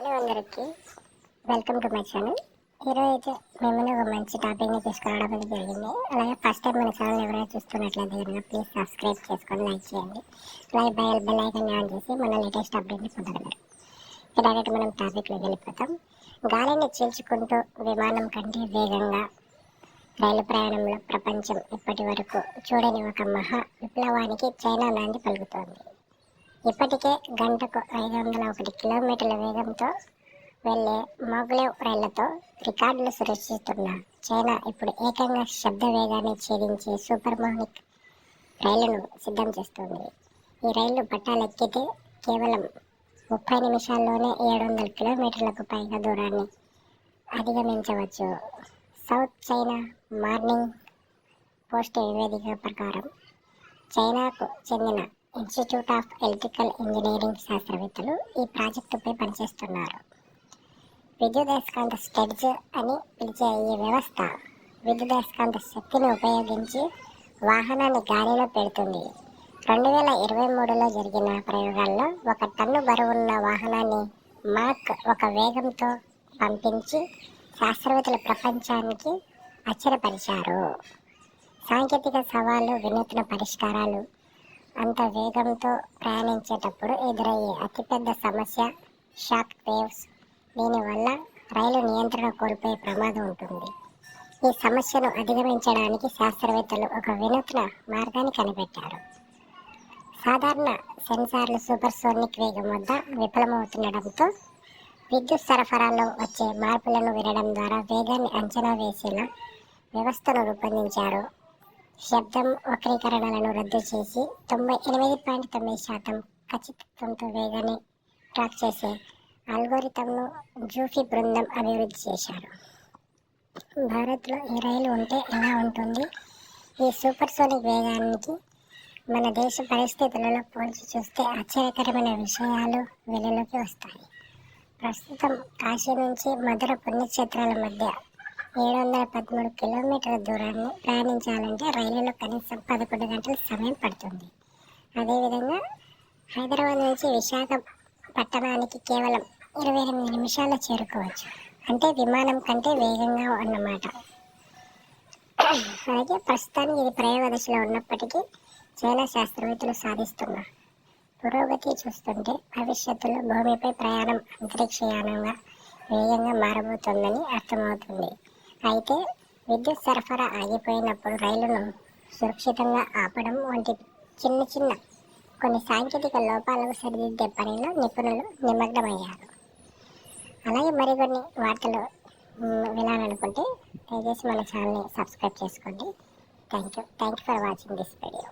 Hello అందరికీ, welcome to my channel. ఈరోజు అయితే మేము ఒక మంచి టాపిక్ని తీసుకురావడం జరిగింది. అలాగే ఫస్ట్ టైం మన ఛానల్ ఎవరైనా చూస్తున్నట్లయితే కనుక ప్లీజ్ సబ్స్క్రైబ్ చేసుకొని లైక్ చేయండి. అలాగే బెల్ ఐకాన్ ఆన్ చేసి మన లేటెస్ట్ అప్డేట్ని పొందగలరు. డైరెక్ట్ మనం టాపిక్లో వెళ్ళిపోతాం. గాలిని చీల్చుకుంటూ విమానం కంటే వేగంగా రైలు ప్రయాణంలో ప్రపంచం ఇప్పటి వరకు చూడని ఒక మహా విప్లవానికి చైనా నాంది పలుకుతోంది. ఇప్పటికే గంటకు 501 కిలోమీటర్ల వేగంతో వెళ్లే మాగ్లెవ్ రైళ్లతో రికార్డులు సృష్టిస్తున్న చైనా ఇప్పుడు ఏకంగా శబ్ద వేగాన్ని ఛేదించే సూపర్సోనిక్ రైళ్లను సిద్ధం చేస్తోంది. ఈ రైళ్లు పట్టాలెక్కితే కేవలం 30 నిమిషాల్లోనే 700 కిలోమీటర్లకు పైగా దూరాన్ని అధిగమించవచ్చు. సౌత్ చైనా మార్నింగ్ పోస్ట్ నివేదిక ప్రకారం చైనాకు చెందిన ఇన్స్టిట్యూట్ ఆఫ్ ఎలక్ట్రికల్ ఇంజనీరింగ్ శాస్త్రవేత్తలు ఈ ప్రాజెక్టుపై పనిచేస్తున్నారు. విద్యుదయస్కాంత స్టెడ్జ్ అని పిలిచే ఈ వ్యవస్థ విద్యుదయస్కాంత శక్తిని ఉపయోగించి వాహనాన్ని గాలిలో పెడుతుంది. 2023లో జరిగిన ప్రయోగాల్లో 1 టన్ను బరువున్న వాహనాన్ని మాక్ 1 వేగంతో పంపించి శాస్త్రవేత్తలు ప్రపంచానికి ఆశ్చర్యపరిచారు. సాంకేతిక సవాళ్లు, వినూత్న పరిష్కారాలు. అంత వేగంతో ప్రయాణించేటప్పుడు ఎదురయ్యే అతిపెద్ద సమస్య షాక్ వేవ్స్. దీనివల్ల రైలు నియంత్రణ కోల్పోయే ప్రమాదం ఉంటుంది. ఈ సమస్యను అధిగమించడానికి శాస్త్రవేత్తలు ఒక వినూత్న మార్గాన్ని కనిపెట్టారు. సాధారణ సెన్సార్లు సూపర్సోనిక్ వేగం వద్ద విఫలమవుతుండటంతో విద్యుత్ సరఫరాలో వచ్చే మార్పులను వినడం ద్వారా వేగాన్ని అంచనా వేసేలా వ్యవస్థను రూపొందించారు. శబ్దం వక్రీకరణలను రద్దు చేసి 98.9% ఖచ్చితత్వంతో వేగాన్ని ట్రాక్ చేసే అల్గోరిథంను జూఫీ బృందం అభివృద్ధి చేశారు. భారత్లో ఈ రైలు ఉంటే ఎలా ఉంటుంది? ఈ సూపర్సోనిక్ వేగానికి మన దేశ పరిస్థితులలో పోల్చి చూస్తే ఆశ్చర్యకరమైన విషయాలు వెలుగులోకి వస్తాయి. ప్రస్తుతం కాశీ నుంచి మధుర పుణ్యక్షేత్రాల మధ్య 713 కిలోమీటర్ల దూరాన్ని ప్రయాణించాలంటే రైలులో కనీసం 11 గంటల సమయం పడుతుంది. అదేవిధంగా హైదరాబాద్ నుంచి విశాఖపట్టణానికి కేవలం 28 నిమిషాల్లో చేరుకోవచ్చు. అంటే విమానం కంటే వేగంగా అన్నమాట. అలాగే ప్రస్తుతానికి ఇది ప్రయోగ దశలో ఉన్నప్పటికీ చాలా శాస్త్రవేత్తలు సాధిస్తున్న పురోగతి చూస్తుంటే భవిష్యత్తులో భూమిపై ప్రయాణం అంతరిక్షయానంగా వేగంగా మారబోతోందని అర్థమవుతుంది. అయితే విద్యుత్ సరఫరా ఆగిపోయినప్పుడు రైలును సురక్షితంగా ఆపడం వంటి చిన్న కొన్ని సాంకేతిక లోపాలకు సరిదిద్దే పనిలో నిపుణులు నిమగ్నమయ్యారు. అలాగే మరికొన్ని వార్తలు వినాలనుకుంటే దయచేసి మన ఛానల్ని సబ్స్క్రైబ్ చేసుకోండి. Thank you for watching this video.